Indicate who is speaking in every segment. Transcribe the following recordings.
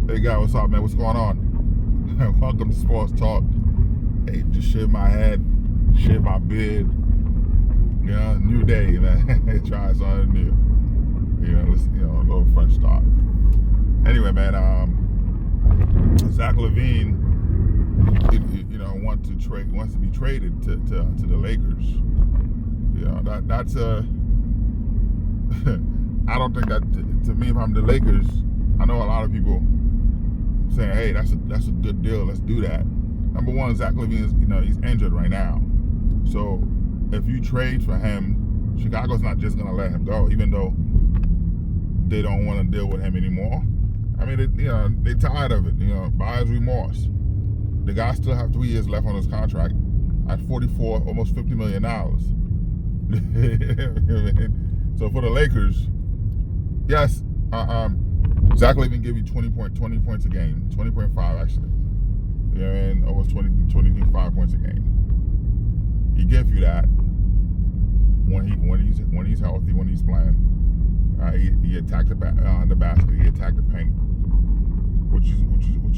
Speaker 1: Hey guy, what's up, man? What's going on? Welcome to Sports Talk. Hey, just shave my head, shave my beard. You know, new day, man. Try something new. You know, a little fresh start. Anyway, man, Zach LaVine, wants to be traded to the Lakers. You know, that's a. I don't think that to me, if I'm the Lakers, I know a lot of people saying, "Hey, that's a good deal. Let's do that." Number one, Zach LaVine is, he's injured right now. So if you trade for him, Chicago's not just gonna let him go, even though they don't want to deal with him anymore. I mean, they tired of it. Buyer's remorse. The guy still have 3 years left on his contract at 44, almost $50 million. So for the Lakers, yes, Zach LaVine give you 20 points a game, 20.5 actually. You know what I mean? Almost 25 points a game. He gives you that when he's healthy, when he's playing. He attacked the basket, he attacked the paint, which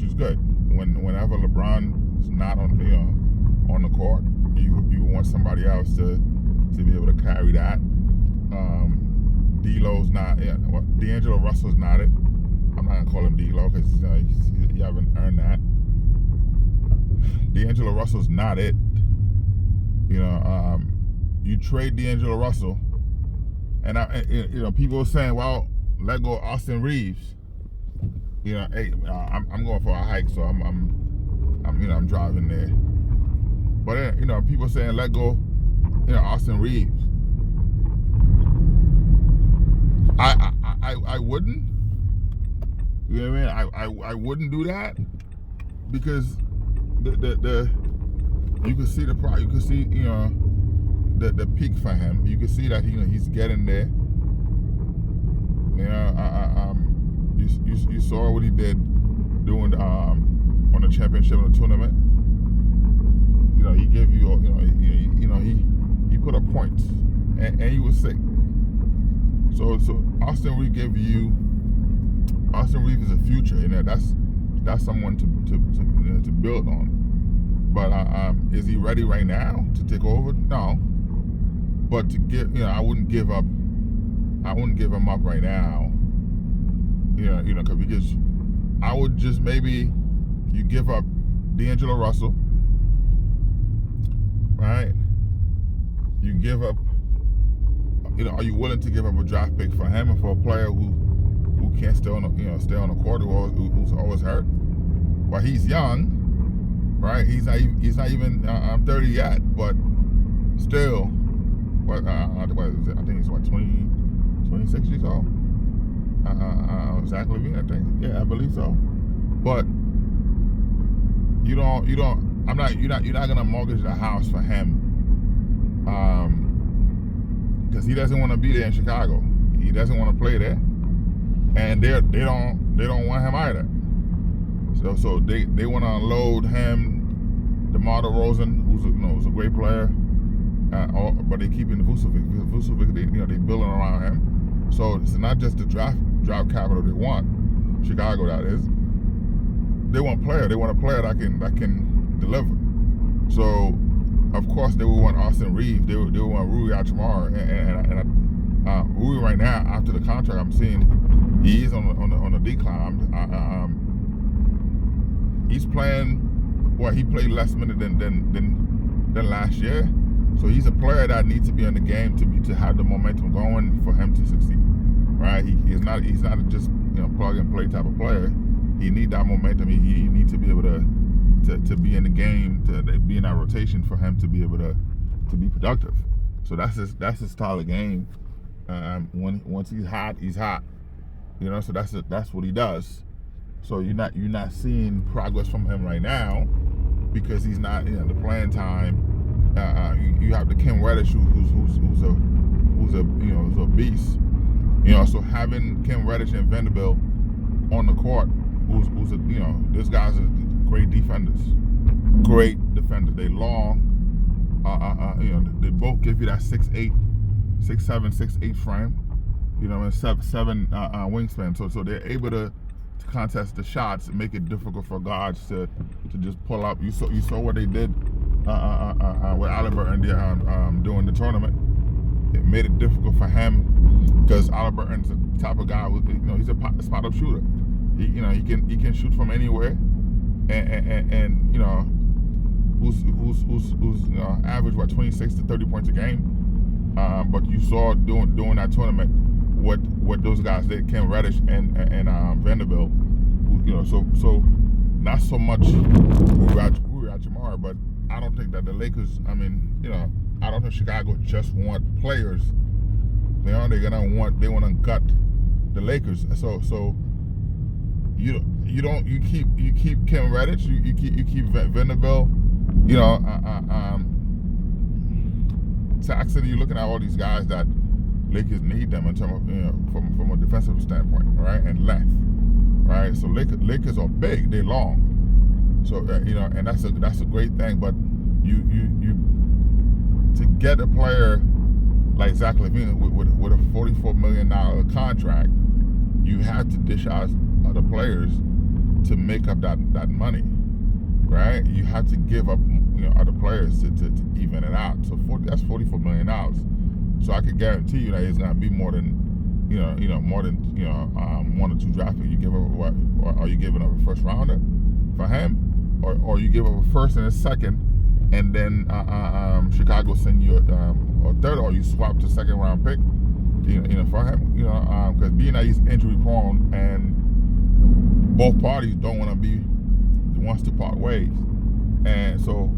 Speaker 1: is good. Whenever LeBron is not on the court, you want somebody else to be able to carry that. D'Lo's not. D'Angelo Russell's not it. I'm not gonna call him D'Lo because you haven't earned that. D'Angelo Russell's not it. You trade D'Angelo Russell, and people are saying, well, let go Austin Reaves. Hey, I'm going for a hike, so I'm driving there. But people are saying let go, Austin Reaves. I wouldn't. You know what I mean? I wouldn't do that because the you can see the peak for him. You can see that he's getting there. You saw what he did doing on the championship in the tournament. He gave you he put up points and he was sick. So Austin Reaves is a future. That's someone to build on. But is he ready right now to take over? No. But to give, I wouldn't give him up right now. Because I would just maybe you give up D'Angelo Russell, right? You give up. Are you willing to give up a draft pick for him and for a player who can't stay on the court, who's always hurt? Well, he's young, right? He's not even 30 yet, but still, what is it? I think he's 26 years old. Zach LaVine, I think. Yeah, I believe so. But you're not gonna mortgage the house for him. Because he doesn't want to be there in Chicago. He doesn't want to play there, and they don't want him either. So they want to unload him, DeMar DeRozan, who's a great player, but they keeping Vucevic. Vucevic, they building around him. So it's not just the draft capital they want, Chicago that is. They want a player. They want a player that can deliver. So of course they will want Austin Reaves. They will want Rui Hachimura, and Rui right now after the contract I'm seeing he is on the decline. He's playing. Well, he played less minutes than last year. So he's a player that needs to be in the game to have the momentum going for him to succeed, right? He's not just plug and play type of player. He need that momentum. He needs to be able to be in the game, to be in that rotation for him to be able to be productive. So that's his style of game. Once he's hot, he's hot. So that's what he does. So you're not seeing progress from him right now because he's not the playing time. You have the Kim Reddish who's a beast. So having Kim Reddish and Vanderbilt on the court, these guys are great defenders. They long. They both give you that 6'8", 6'7", 6'8" frame. Seven wingspan. So they're able to contest the shots and make it difficult for guards to just pull up. You saw what they did with Halliburton during the tournament. It made it difficult for him because Halliburton's the type of guy who, he's a spot up shooter. He can shoot from anywhere, and who's average 26 to 30 points a game. But you saw during that tournament what those guys did, Cam Reddish and Vanderbilt. So not so much we were at Jamar, but I don't think that the Lakers. I don't think Chicago just want players. They want to gut the Lakers. So you keep Cam Reddish, you keep Vanderbilt, Saxon. You're looking at all these guys that Lakers need them in terms of from a defensive standpoint, right, and length, right. So Lakers are big, they're long, so and that's a great thing. But you to get a player like Zach LaVine with a $44 million contract, you have to dish out other players to make up that money, right? You have to give up other players to even it out. So that's $44 million. So I can guarantee you that it's gonna be more than one or two draft picks. You give up what? Or are you giving up a first rounder for him, or you give up a first and a second, and then Chicago send you a third, or you swap to second round pick, for him, because being that he's injury prone and both parties don't want to be wants to part ways, and so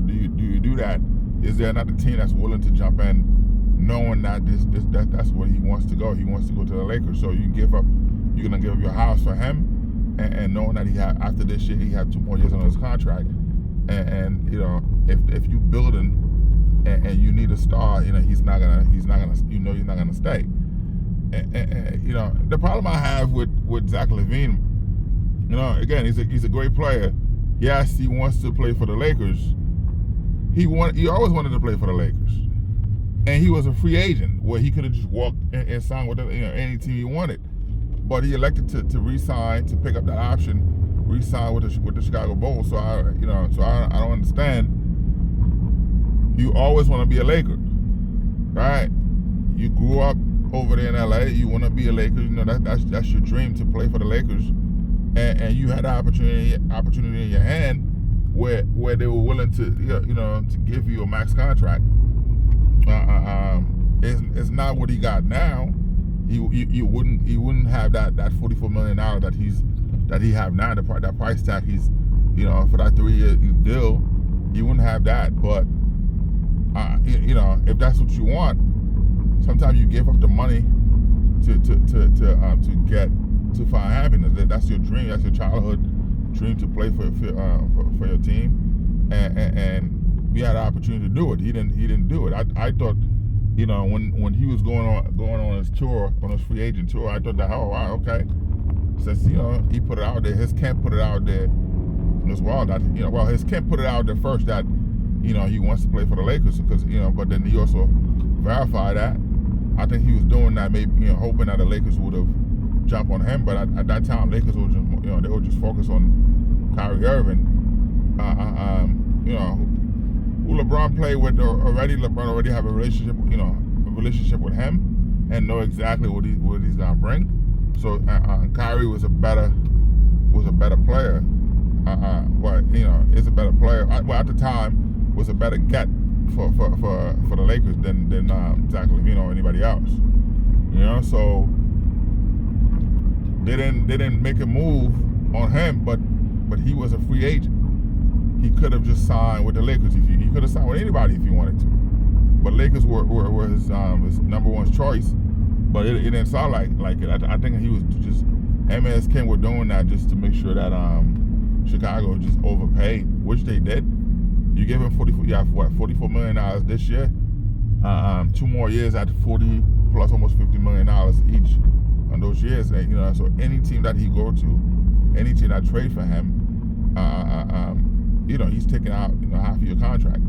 Speaker 1: do you do that? Is there another team that's willing to jump in, knowing that that's where he wants to go? He wants to go to the Lakers, so you're gonna give up your house for him, and knowing that after this year he had 2 more years on his contract, and if you building and you need a star, he's not gonna stay. And the problem I have with Zach LaVine, again, he's a great player. Yes, he wants to play for the Lakers. He always wanted to play for the Lakers, and he was a free agent where he could have just walked and signed with any team he wanted. But he elected to re-sign, to pick up that option, re-sign with the Chicago Bulls. So I don't understand. You always want to be a Laker, right? You grew up over there in LA. You want to be a Laker. That's your dream, to play for the Lakers. And you had the opportunity in your hand where they were willing to to give you a max contract. It's not what he got now. He wouldn't have that $44 million that he have now. That price tag he's for that 3-year deal, he wouldn't have that. But if that's what you want, sometimes you give up the money to find happiness. That's your dream. That's your childhood dream, to play for your team, and we had the opportunity to do it. He didn't do it. I thought, when he was going on his tour, on his free agent tour, I thought that, oh wow, okay. Since he put it out there, his camp put it out there as well. That his camp put it out there first that he wants to play for the Lakers, because but then he also verified that. I think he was doing that, maybe hoping that the Lakers would have jumped on him. But at that time, Lakers were just they were just focused on Kyrie Irving. Who LeBron played with already. LeBron already have a relationship with him, and know exactly what he's gonna bring. So Kyrie was a better player. Is a better player. Well, at the time, was a better get for the Lakers than Zach LaVine or anybody else. So they didn't make a move on him, but he was a free agent. He could have just signed with the Lakers. He could have signed with anybody if he wanted to. But Lakers were his number one choice. But it didn't sound like it. I think he was just, him and his King were doing that just to make sure that Chicago just overpaid, which they did. You give him $44 million this year. 2 more years at 40 plus almost $50 million each on those years. And, so any team that he go to, any team that trade for him, he's taking out half of your contract.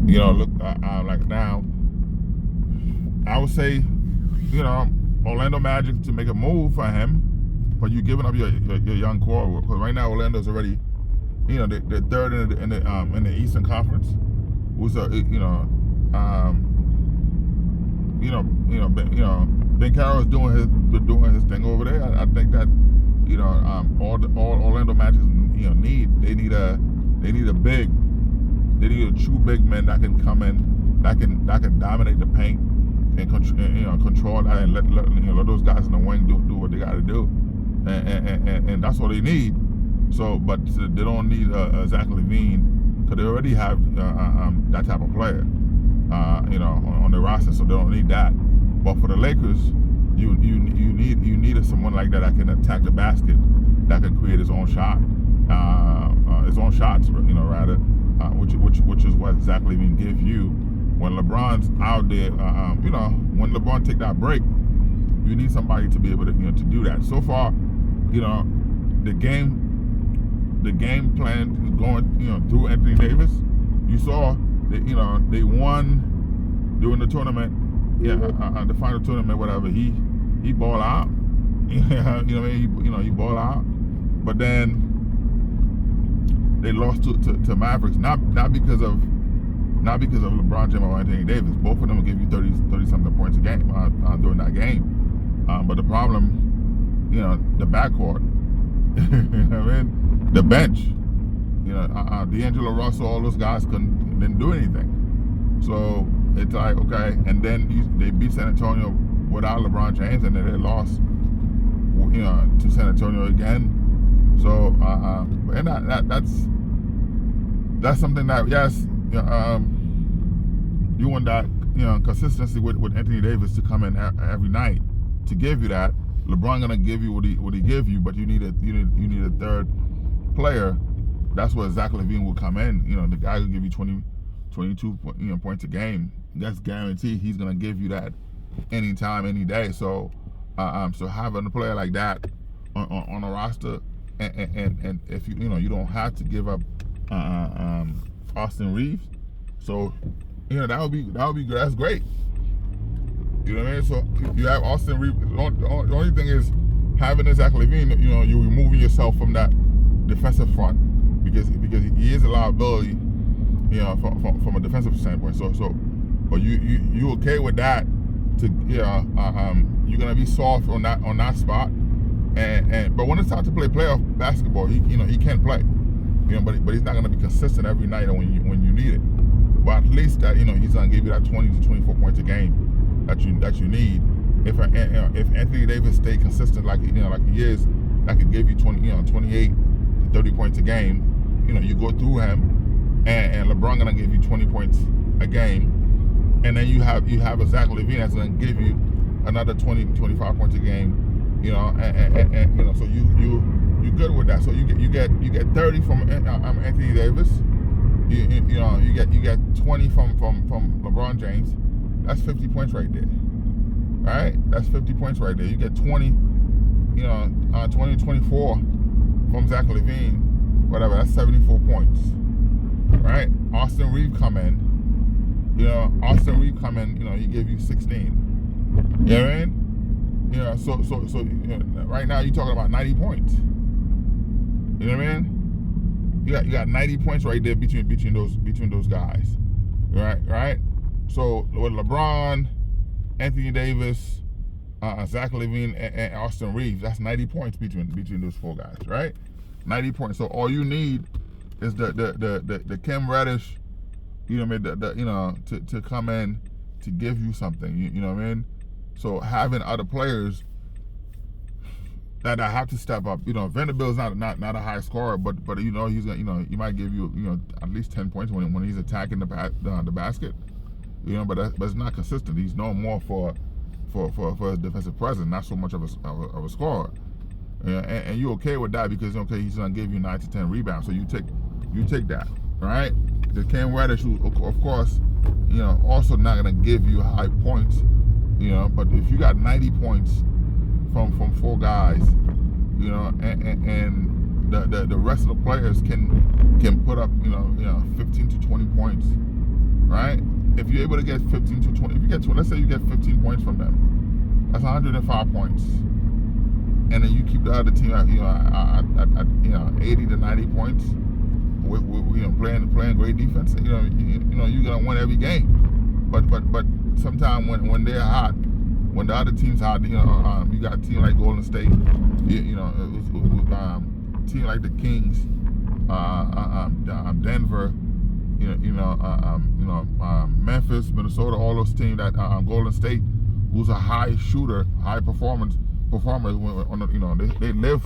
Speaker 1: Look like now, I would say, Orlando Magic to make a move for him. but you're giving up your young core. Because right now Orlando's already, they're third in the Eastern Conference. Who's Ben Carroll's doing his thing over there. I think that all Orlando matches they need a big. They need a true big man that can come in, that can dominate the paint and control that and let those guys in the wing do what they got to do, and that's what they need. So, but they don't need Zach LaVine because they already have that type of player, on the roster. So they don't need that. But for the Lakers, you need someone like that can attack the basket, that can create his own shot, his own shots, rather. Which is what Zach LaVine gives you when LeBron's out there. When LeBron take that break, you need somebody to be able to to do that. So far, the game plan is going through Anthony Davis. You saw that they won during the tournament, the final tournament, whatever. He ball out, he ball out, but then they lost to Mavericks, not because of LeBron James or Anthony Davis. Both of them will give you 30 something points a game during that game. But the problem, the backcourt, the bench, D'Angelo Russell, all those guys didn't do anything. So it's like, okay, and then they beat San Antonio without LeBron James, and then they lost, to San Antonio again. So, and that's something that, yes, you want that, consistency with Anthony Davis to come in every night to give you that. LeBron gonna give you what he give you, but you need a third player. That's where Zach LaVine will come in. The guy will give you 22 points a game. That's guaranteed. He's gonna give you that anytime, any day. So, so having a player like that on a roster. And if you don't have to give up Austin Reaves, so that would be good. That's great. You know what I mean? So you have Austin Reaves. The only thing is having Zach LaVine. You're removing yourself from that defensive front because he is a liability. From a defensive standpoint. So but you okay with that? You're gonna be soft on that spot. But when it's time to play playoff basketball, he can play, but he's not going to be consistent every night when you need it. But at least that he's going to give you that 20 to 24 points a game that you need. If Anthony Davis stay consistent like he is, that could give you 28 to 30 points a game. You go through him, and LeBron going to give you 20 points a game, and then you have a Zach LaVine that's going to give you another 20 25 points a game. So you good with that. So you get 30 from Anthony Davis. You get 20 from LeBron James. That's 50 points right there. Right? That's 50 points right there. You get 20, 24 from Zach LaVine. Whatever. That's 74 points. Right? Austin Reaves come in. He give you 16. You know what I mean? So right now you're talking about 90 points. You know what I mean? You got 90 points right there between those guys. Right? So with LeBron, Anthony Davis, Zach LaVine, and Austin Reaves, that's 90 points between those four guys, right? 90 points. So all you need is the Cam Reddish, to come in to give you something. You know what I mean? So having other players that have to step up. Vanderbilt's not a high scorer, but he's gonna he might give you at least 10 points when he's attacking the basket. But it's not consistent. He's known more for his defensive presence, not so much of a scorer. And you're okay with that because he's gonna give you 9 to 10 rebounds. So you take that, right? The Cam Reddish, who of course, also not gonna give you high points. But if you got 90 points from four guys, and the rest of the players can put up 15 to 20 points, right? If you're able to get 15 to 20, let's say you get 15 points from them, that's 105 points. and then you keep the other team at 80 to 90 points, with playing great defense. You're gonna win every game. But sometimes when they're hot, when the other team's hot, you got a team like Golden State, team like the Kings, Denver, Memphis, Minnesota, all those teams that Golden State, who's a high shooter, high performers. They live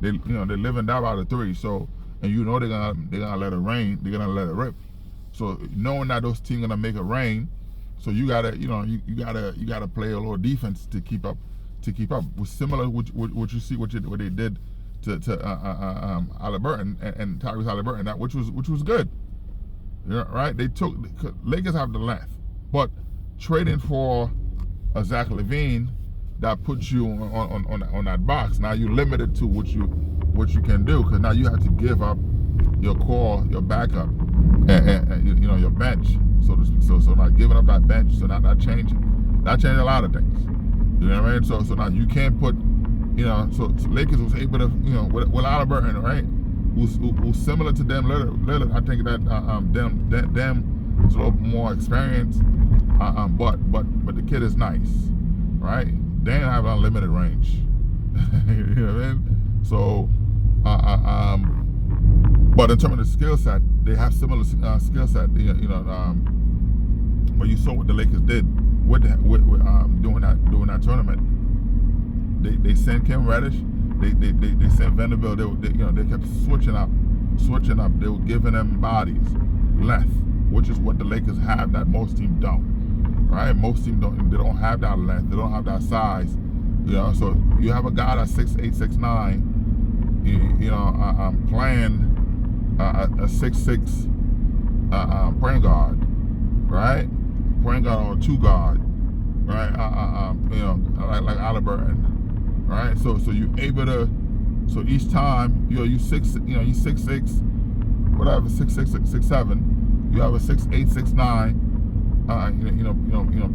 Speaker 1: and die by the three. So, and they're gonna let it rain. They're gonna let it rip. So knowing that those teams gonna make it rain, so you gotta play a little defense to keep up. With similar what they did to Halliburton and Tyrese Halliburton, which was good. Right? Lakers have the length, but trading for a Zach LaVine, that puts you on that box. Now you're limited to what you can do, because now you have to give up your core, your backup, and your bench, so to speak. So not giving up that bench, so not changing a lot of things. You know what I mean? So now you can't put, so Lakers was able to, with Halliburton, right? Who's similar to Dame Lillard. I think that them is a little more experienced, but the kid is nice, right? They don't have unlimited range. You know what I mean? So, but in terms of the skill set, they have similar skill set. But you saw what the Lakers did with doing that tournament. They sent Kim Reddish. They sent Vanderbilt. They kept switching up. They were giving them bodies, length, which is what the Lakers have that most teams don't. Right? Most teams don't. They don't have that length. They don't have that size. So you have a guy that's 6'8", 6'9", playing a 6'6" point guard, right? Point guard or two guard, right? Like Halliburton, right? So you able to. So each time you 6'6", whatever, 6'6", 6'7", you have a 6'8", 6'9".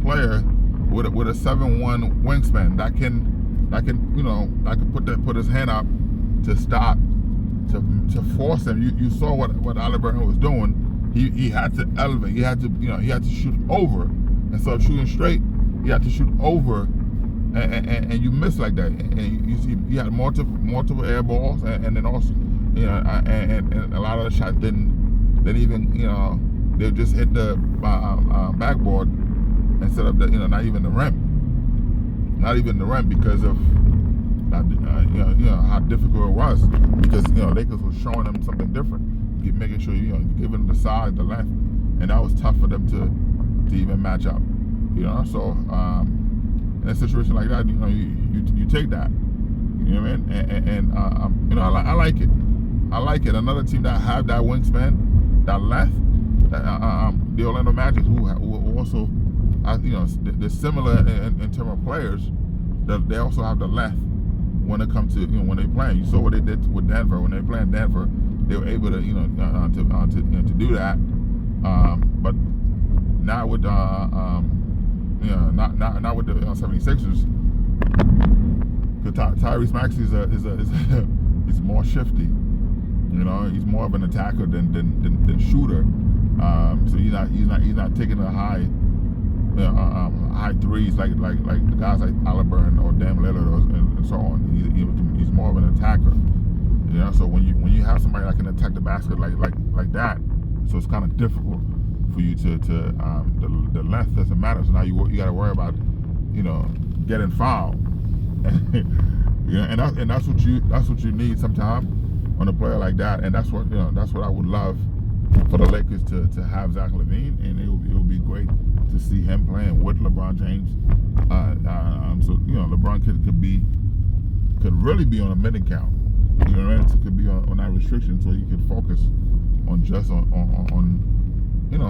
Speaker 1: Player with a 7'1" wingspan that can put his hand up to stop, to force him. You saw what Halliburton was doing. He had to elevate. He had to shoot over instead of shooting straight. He had to shoot over, and you miss like that. And you had multiple air balls, and then also and a lot of the shots didn't even they just hit the backboard instead of the not even the rim because of how difficult it was, because Lakers was showing them something different, making sure giving them the size, the length, and that was tough for them to even match up. So in a situation like that, you take that. You know what I mean? And I like it. I like it. Another team that have that wingspan, that length. The Orlando Magic, who also, they're similar in terms of players. They also have the length when it comes to when they play. You saw what they did with Denver. When they play in Denver, they were able to to do that. But not with not with the 76ers. Because Tyrese Maxey is more shifty. He's more of an attacker than shooter. So he's not taking the high threes like the guys like Halliburton or Dame Lillard and so on. He's more of an attacker. So when you have somebody that can attack the basket like that, so it's kind of difficult for you to the length doesn't matter. So now you got to worry about getting fouled. And that's what you need sometimes on a player like that. And that's what I would love for the Lakers to have Zach LaVine, and it will be great to see him playing with LeBron James. So LeBron could really be on a minute count. So could be on that restriction, so he could focus on just on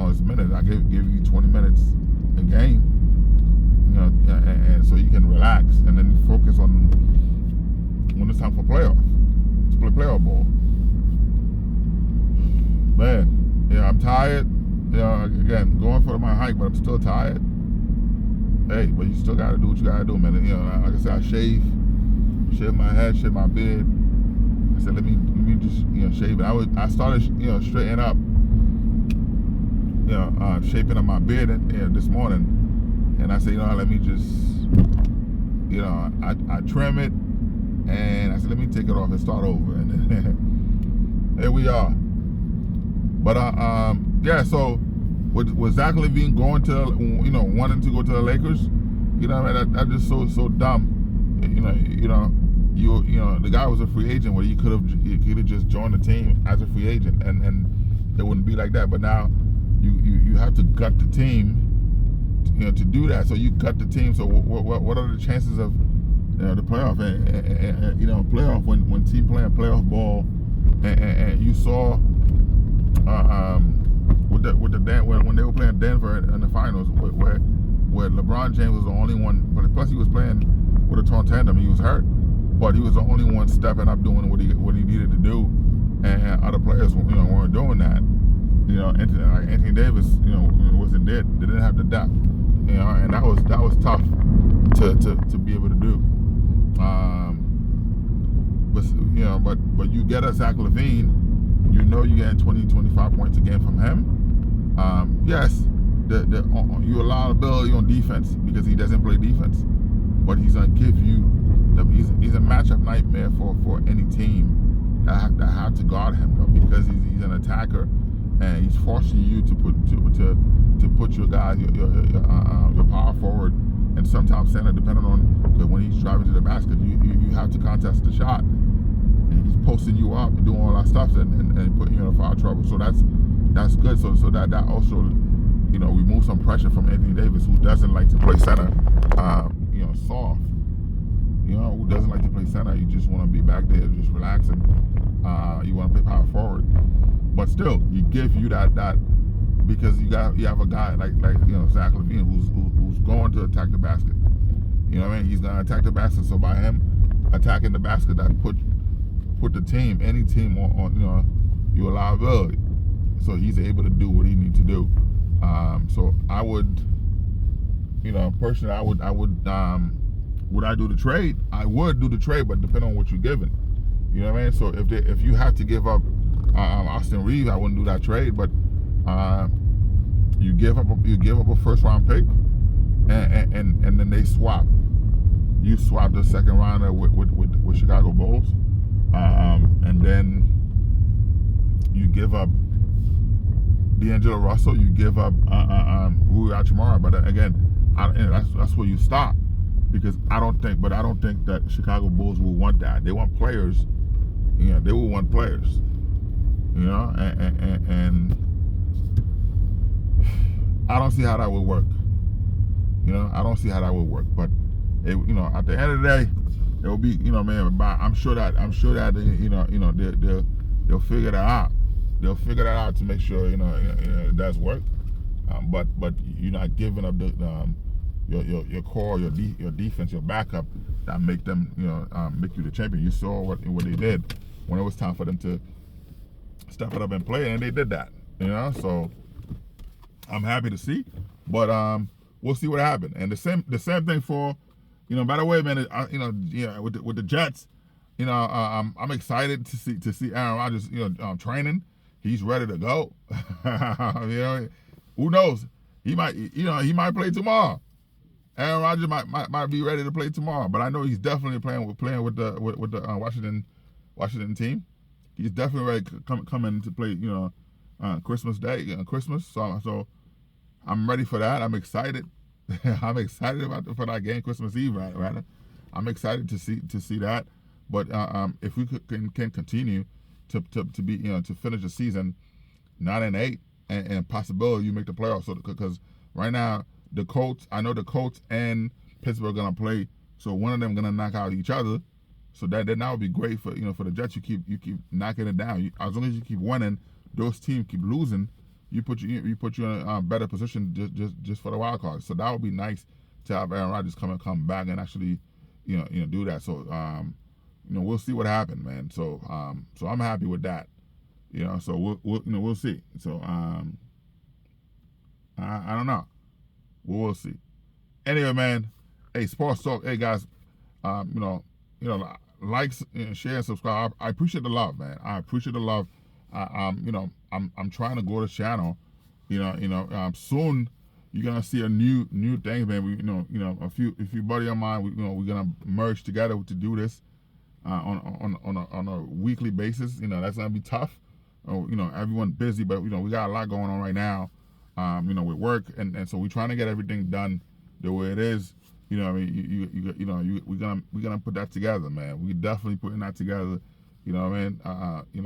Speaker 1: his minutes. I give you 20 minutes a game, and so you can relax and then focus on when it's time for playoffs, to play playoff ball. Man, I'm tired. Again, going for my hike, but I'm still tired. Hey, but you still gotta do what you gotta do, man. Like I said, I shave shave my head, shave my beard. I said, let me just shave it. I started straightening up, shaping up my beard this morning, and I said, let me just I trim it, and I said, let me take it off and start over, and here we are. But yeah, so with Zach LaVine going to wanting to go to the Lakers, that's just so dumb. The guy was a free agent where he could have just joined the team as a free agent, and it wouldn't be like that. But now you have to gut the team, to do that. So you cut the team. So what are the chances of the playoff? And playoff when team playing playoff ball, and you saw when they were playing Denver in the finals, where LeBron James was the only one, but plus he was playing with a torn tandem. He was hurt, but he was the only one stepping up doing what he needed to do, and other players weren't doing that. Anthony Davis wasn't there. They didn't have the depth, and that was tough to be able to do. But you get a Zach LaVine, you're getting 20-25 points a game from him. Yes, you allow ability on defense because he doesn't play defense, but he's gonna give you. He's a matchup nightmare for any team that have to guard him though, because he's an attacker, and he's forcing you to put your guys, your power forward, and sometimes center, depending on when he's driving to the basket, you have to contest the shot, and he's posting you up and doing all that stuff and putting you in foul trouble. So that's good. So that also remove some pressure from Anthony Davis, who doesn't like to play center, soft. Who doesn't like to play center? You just want to be back there, just relaxing. You want to play power forward, but still, he gives you that because you have a guy like Zach LaVine who's going to attack the basket. He's gonna attack the basket. So by him attacking the basket, that put the team, any team on you allow ability. So he's able to do what he needs to do. So I would, personally, I would I do the trade? I would do the trade, but depending on what you're giving. You know what I mean? So if you have to give up Austin Reaves, I wouldn't do that trade. But you give up a first round pick, and then they swap. You swap the second rounder with Chicago Bulls, and then you give up D'Angelo Russell. You give up Rui Hachimura. But again, that's where you stop. Because I don't think that Chicago Bulls will want that. They want players. They will want players. And I don't see how that would work. I don't see how that would work. But at the end of the day, it will be, man. I'm sure that they'll figure that out. They'll figure that out to make sure it does work. But you're not giving up your core, your defense, your backup that make them make you the champion. You saw what they did when it was time for them to step it up and play, and they did that. So I'm happy to see, but we'll see what happens. And the same thing for by the way, man. With the Jets, I'm excited to see Aaron Rodgers training. He's ready to go. Who knows? He might play tomorrow. Aaron Rodgers might be ready to play tomorrow, but I know he's definitely playing with the Washington team. He's definitely ready to come in to play. Christmas Day, Christmas. So I'm ready for that. I'm excited. I'm excited for that game, Christmas Eve, rather. I'm excited to see that. But if we can continue to be to finish the season 9-8 and possibility you make the playoffs. So because right now. I know the Colts and Pittsburgh are gonna play, so one of them gonna knock out each other. So that would be great for for the Jets. You keep knocking it down. As long as you keep winning, those teams keep losing. You put you in a better position just for the wild card. So that would be nice to have Aaron Rodgers come back and actually do that. So we'll see what happens, man. So I'm happy with that. So we'll see. So I don't know. We'll see. Anyway, man. Hey, sports talk. Hey, guys. like, share, and subscribe. I appreciate the love, man. I appreciate the love. I'm trying to grow the channel. Soon you're gonna see a new thing, man. A few buddy of mine, we're gonna merge together to do this on a weekly basis. That's gonna be tough. Everyone busy, but we got a lot going on right now. With work, and so we're trying to get everything done the way it is. We're gonna put that together, man. We definitely putting that together.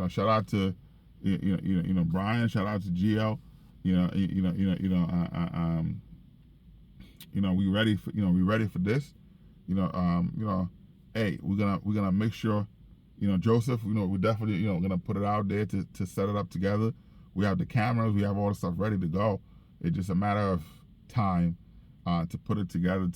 Speaker 1: Shout out to Brian. Shout out to GL. We ready for this. Hey, we're gonna make sure. Joseph. We're definitely gonna put it out there to set it up together. We have the cameras. We have all the stuff ready to go. It's just a matter of time to put it together.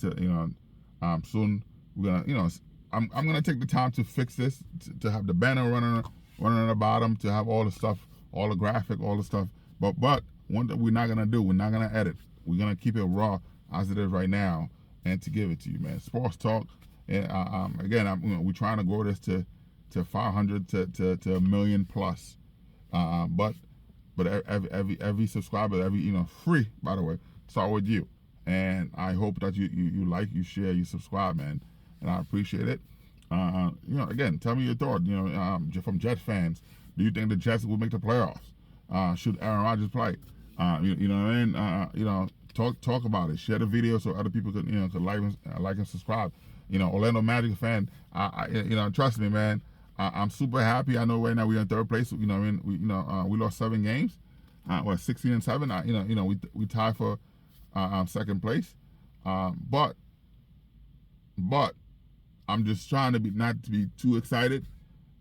Speaker 1: Soon we're gonna I'm gonna take the time to fix this, to have the banner running at the bottom, to have all the stuff, all the graphic, all the stuff. But one thing we're not gonna do, we're not gonna edit. We're gonna keep it raw as it is right now, and to give it to you, man. Sports talk. And again, we're trying to grow this to 500 to 1 million plus. But every subscriber, free, by the way, start with you. And I hope that you like, you share, you subscribe, man. And I appreciate it. Again, tell me your thought. From Jets fans, do you think the Jets will make the playoffs? Should Aaron Rodgers play? Talk about it. Share the video so other people could like and subscribe. Orlando Magic fan. Trust me, man. I'm super happy. I know right now we're in third place. We lost 7 games. 16-7. We tied for second place. But I'm just trying to not to be too excited.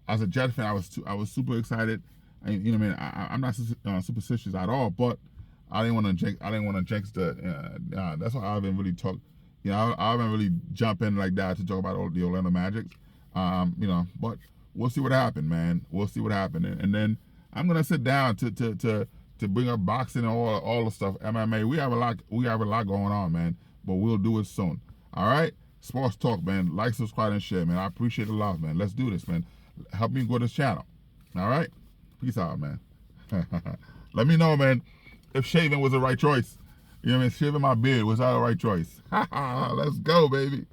Speaker 1: As a Jet fan, I was super excited. I'm not superstitious at all, but I didn't want to jinx the. That's why I haven't really talked. I haven't really jumped in like that to talk about all the Orlando Magic. But we'll see what happened, man. We'll see what happened, and then I'm gonna sit down to bring up boxing and all the stuff, MMA. We have a lot going on, man. But we'll do it soon. All right, sports talk, man. Like, subscribe, and share, man. I appreciate the love, man. Let's do this, man. Help me grow this channel. All right, peace out, man. Let me know, man, if shaving was the right choice. Shaving my beard was that the right choice? Let's go, baby.